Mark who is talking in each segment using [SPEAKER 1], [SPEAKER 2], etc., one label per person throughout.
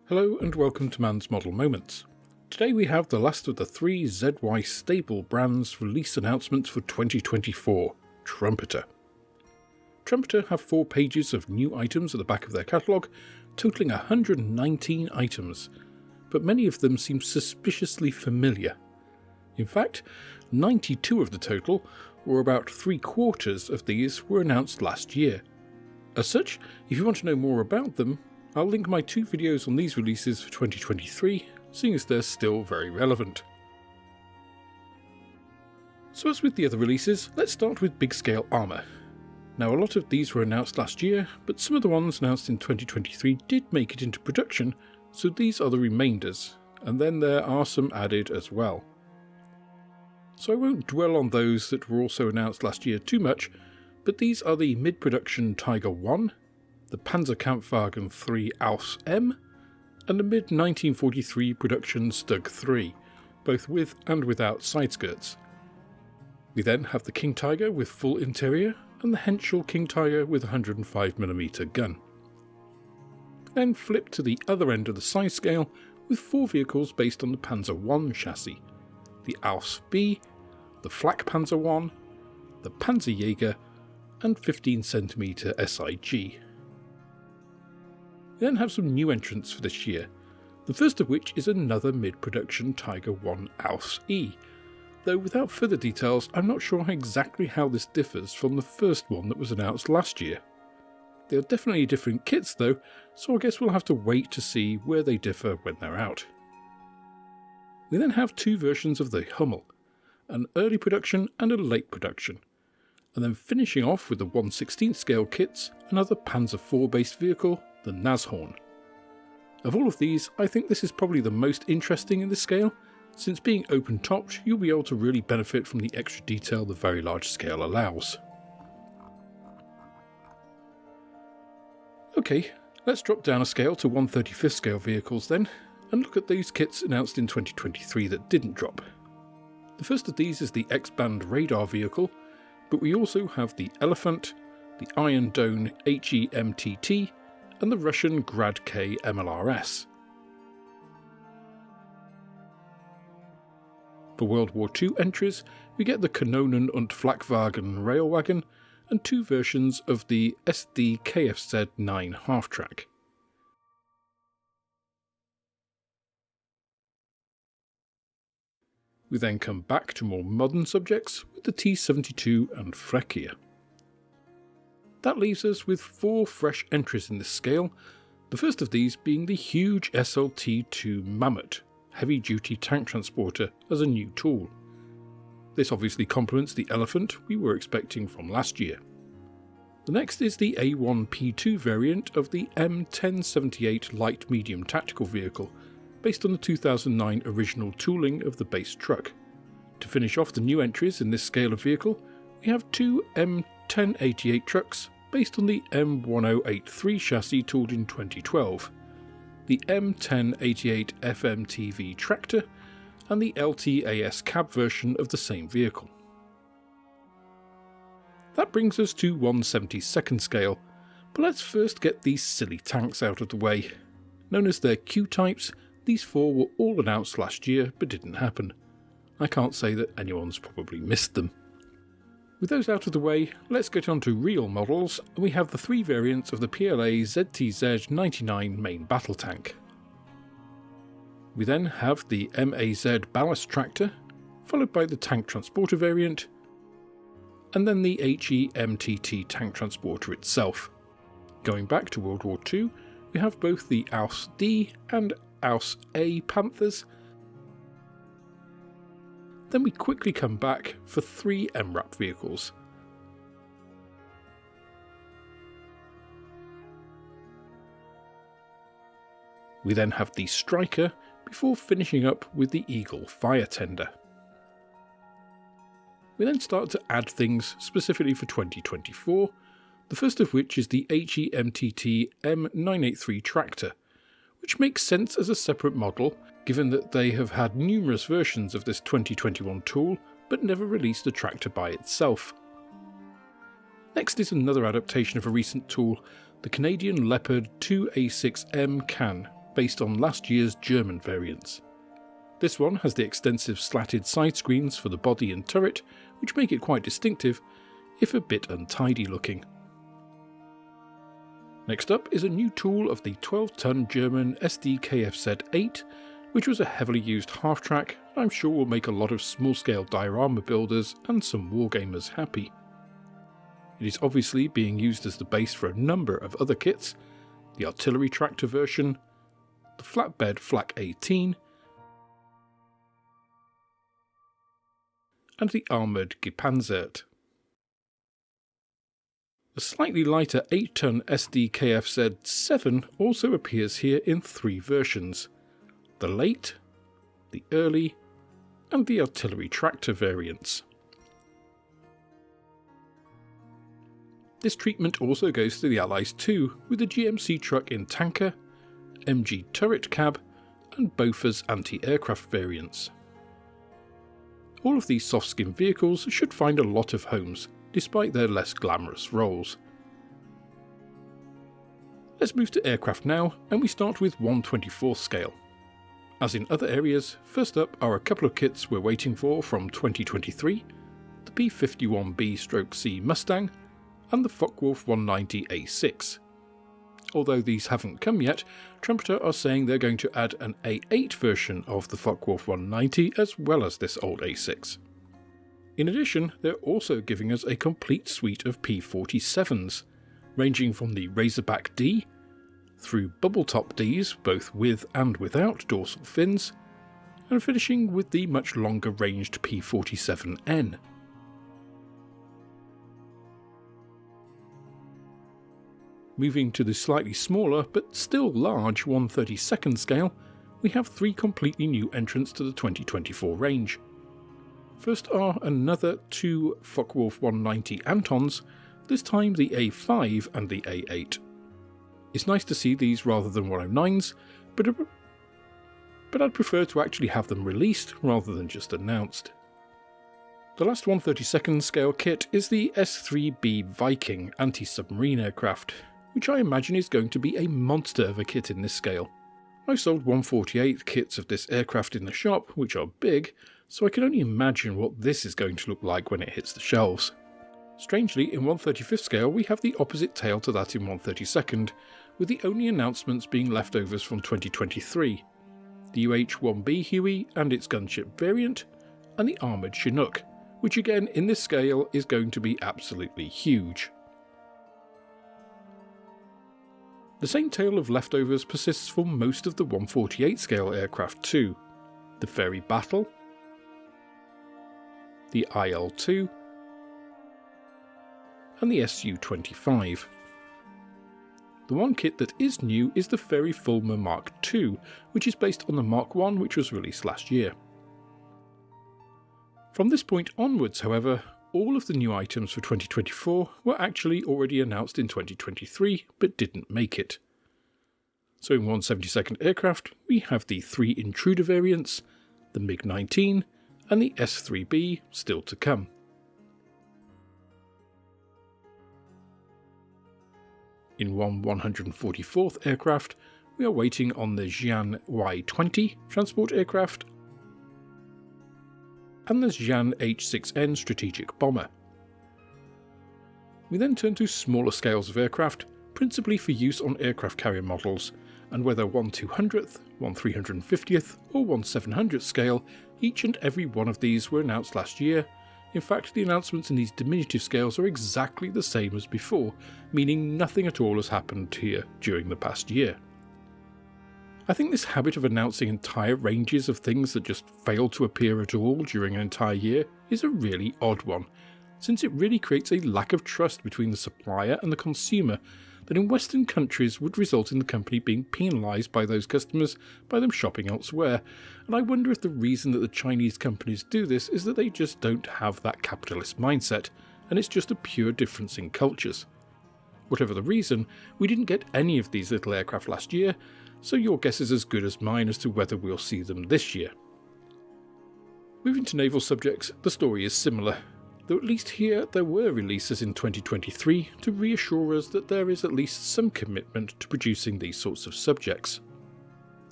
[SPEAKER 1] Hello and welcome to Mann's Model Moments. Today we have the last of the three ZY stable brands release announcements for 2024, Trumpeter. Trumpeter have 4 pages of new items at the back of their catalogue, totaling 119 items, but many of them seem suspiciously familiar. In fact, 92 of the total, or about 3/4 of these, were announced last year. As such, if you want to know more about them, I'll link my 2 videos on these releases for 2023, seeing as they're still very relevant. So as with the other releases, let's start with big scale armour. Now a lot of these were announced last year, but some of the ones announced in 2023 did make it into production, so these are the remainders, and then there are some added as well. So I won't dwell on those that were also announced last year too much, but these are the mid-production Tiger 1, the Panzerkampfwagen 3 Aus M, and the mid-1943 production Stug 3, both with and without side skirts. We then have the King Tiger with full interior, and the Henschel King Tiger with 105mm gun. Then flip to the other end of the size scale with 4 vehicles based on the Panzer 1 chassis, the Aus B, the Flak Panzer 1, the Panzerjäger, and 15cm SIG. We then have some new entrants for this year, the first of which is another mid-production Tiger 1 Aus E, though without further details I'm not sure exactly how this differs from the first one that was announced last year. They are definitely different kits though, so I guess we'll have to wait to see where they differ when they're out. We then have 2 versions of the Hummel, an early production and a late production, and then finishing off with the 1/16 scale kits, another Panzer IV based vehicle, the Nashorn. Of all of these, I think this is probably the most interesting in this scale, since being open-topped you'll be able to really benefit from the extra detail the very large scale allows. Okay, let's drop down a scale to 1/35 scale vehicles then, and look at these kits announced in 2023 that didn't drop. The first of these is the X-Band radar vehicle, but we also have the Elephant, the Iron Dome HEMTT, and the Russian Grad K MLRS. For World War II entries, we get the Kanonen und Flakwagen Railwagen and 2 versions of the SD KFZ-9 half-track. We then come back to more modern subjects with the T-72 and Freccia. That leaves us with 4 fresh entries in this scale, the first of these being the huge SLT-2 Mammoth heavy-duty tank transporter as a new tool. This obviously complements the Elephant we were expecting from last year. The next is the A1P2 variant of the M1078 light-medium tactical vehicle, based on the 2009 original tooling of the base truck. To finish off the new entries in this scale of vehicle, we have 2 M1088 trucks based on the M1083 chassis tooled in 2012, the M1088 FMTV tractor, and the LTAS cab version of the same vehicle. That brings us to 1/72nd scale, but let's first get these silly tanks out of the way. Known as their Q-types, these 4 were all announced last year but didn't happen. I can't say that anyone's probably missed them. With those out of the way, let's get on to real models, and we have the 3 variants of the PLA ZTZ-99 main battle tank. We then have the MAZ ballast tractor, followed by the tank transporter variant, and then the HEMTT tank transporter itself. Going back to World War II, we have both the Aus D and Aus A Panthers. Then we quickly come back for 3 MRAP vehicles. We then have the Striker before finishing up with the Eagle Fire Tender. We then start to add things specifically for 2024, the first of which is the HEMTT M983 tractor, which makes sense as a separate model given that they have had numerous versions of this 2021 tool but never released a tractor by itself. Next is another adaptation of a recent tool, the Canadian Leopard 2A6M Can, based on last year's German variants. This one has the extensive slatted side screens for the body and turret, which make it quite distinctive, if a bit untidy looking. Next up is a new tool of the 12-ton German SDKFZ-8, which was a heavily used half-track I'm sure will make a lot of small-scale diorama builders and some wargamers happy. It is obviously being used as the base for a number of other kits, the artillery tractor version, the flatbed Flak 18, and the armoured Gepanzert. The slightly lighter 8-ton SDKFZ-7 also appears here in 3 versions: the late, the early, and the artillery tractor variants. This treatment also goes to the Allies too, with the GMC truck in tanker, MG turret cab, and Bofors anti-aircraft variants. All of these soft-skin vehicles should find a lot of homes, despite their less glamorous roles. Let's move to aircraft now, and we start with 1/24th scale. As in other areas, first up are a couple of kits we're waiting for from 2023, the P-51B/C Mustang, and the Focke-Wulf 190 A6. Although these haven't come yet, Trumpeter are saying they're going to add an A8 version of the Focke-Wulf 190 as well as this old A6. In addition, they're also giving us a complete suite of P-47s, ranging from the Razorback D, through bubble top Ds both with and without dorsal fins, and finishing with the much longer ranged P-47N. Moving to the slightly smaller but still large 1/32nd scale, we have 3 completely new entrants to the 2024 range. First are another 2 Focke-Wulf 190 Antons, this time the A5 and the A8. It's nice to see these rather than 109s, but I'd prefer to actually have them released rather than just announced. The last 1/32nd scale kit is the S3B Viking anti-submarine aircraft, which I imagine is going to be a monster of a kit in this scale. I've sold 1/48 kits of this aircraft in the shop, which are big, so I can only imagine what this is going to look like when it hits the shelves. Strangely, in 1/35th scale we have the opposite tale to that in 1/32nd, with the only announcements being leftovers from 2023, the UH-1B Huey and its gunship variant, and the armoured Chinook, which again in this scale is going to be absolutely huge. The same tale of leftovers persists for most of the 1/48 scale aircraft too: the Ferry Battle, the IL-2, and the Su-25. The one kit that is new is the Ferry Fulmer Mark II, which is based on the Mark I which was released last year. From this point onwards, however, all of the new items for 2024 were actually already announced in 2023 but didn't make it. So in 1/72nd aircraft we have the 3 Intruder variants, the MiG-19 and the S3B still to come. In 1/144th aircraft we are waiting on the Jian Y-20 transport aircraft and the Jian H-6N strategic bomber. We then turn to smaller scales of aircraft, principally for use on aircraft carrier models, and whether 1/200th, 1/350th or 1/700th scale, each and every one of these were announced last year. In fact, the announcements in these diminutive scales are exactly the same as before, meaning nothing at all has happened here during the past year. I think this habit of announcing entire ranges of things that just fail to appear at all during an entire year is a really odd one, since it really creates a lack of trust between the supplier and the consumer that in Western countries would result in the company being penalised by those customers by them shopping elsewhere, and I wonder if the reason that the Chinese companies do this is that they just don't have that capitalist mindset, and it's just a pure difference in cultures. Whatever the reason, we didn't get any of these little aircraft last year, so your guess is as good as mine as to whether we'll see them this year. Moving to naval subjects, the story is similar, though at least here there were releases in 2023 to reassure us that there is at least some commitment to producing these sorts of subjects.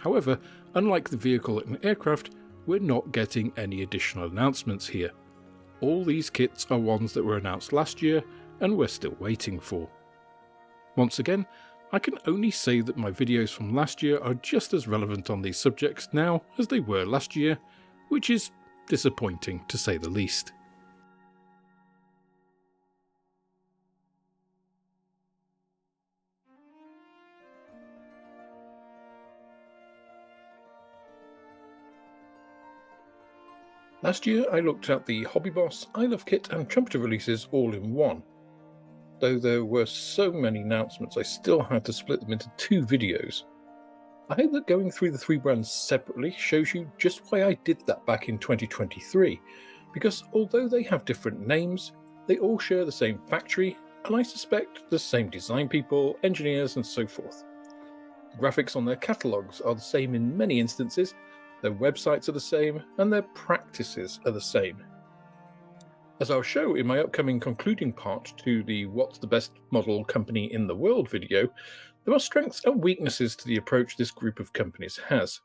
[SPEAKER 1] However, unlike the vehicle and aircraft, we're not getting any additional announcements here. All these kits are ones that were announced last year and we're still waiting for. Once again, I can only say that my videos from last year are just as relevant on these subjects now as they were last year, which is disappointing to say the least. Last year I looked at the HobbyBoss, I Love Kit and Trumpeter releases all in one. Though there were so many announcements, I still had to split them into 2 videos. I hope that going through the 3 brands separately shows you just why I did that back in 2023, because although they have different names, they all share the same factory, and I suspect the same design people, engineers and so forth. The graphics on their catalogues are the same in many instances, their websites are the same, and their practices are the same. As I'll show in my upcoming concluding part to the What's the Best Model Company in the World video, there are strengths and weaknesses to the approach this group of companies has.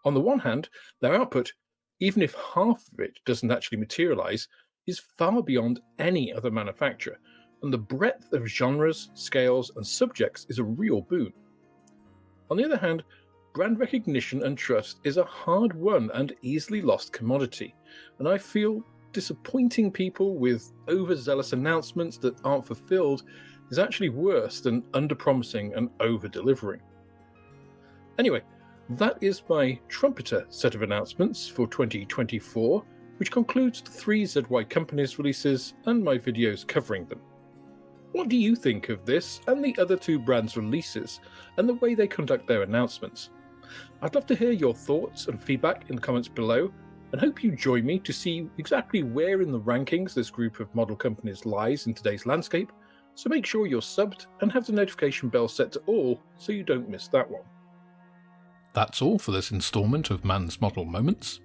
[SPEAKER 1] On the one hand, their output, even if half of it doesn't actually materialise, is far beyond any other manufacturer, and the breadth of genres, scales and subjects is a real boon. On the other hand, brand recognition and trust is a hard-won and easily lost commodity, and I feel disappointing people with overzealous announcements that aren't fulfilled is actually worse than under-promising and over-delivering. Anyway, that is my Trumpeter set of announcements for 2024, which concludes the 3 ZY Companies releases and my videos covering them. What do you think of this and the other 2 brands' releases, and the way they conduct their announcements? I'd love to hear your thoughts and feedback in the comments below, and hope you join me to see exactly where in the rankings this group of model companies lies in today's landscape, so make sure you're subbed and have the notification bell set to all so you don't miss that one. That's all for this instalment of Mann's Model Moments.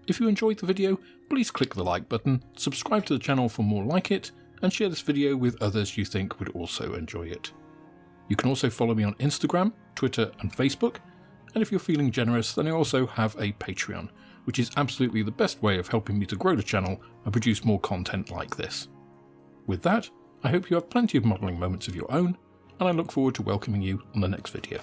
[SPEAKER 1] If you enjoyed the video, please click the like button, subscribe to the channel for more like it, and share this video with others you think would also enjoy it. You can also follow me on Instagram, Twitter and Facebook, and if you're feeling generous, then I also have a Patreon, which is absolutely the best way of helping me to grow the channel and produce more content like this. With that, I hope you have plenty of modelling moments of your own, and I look forward to welcoming you on the next video.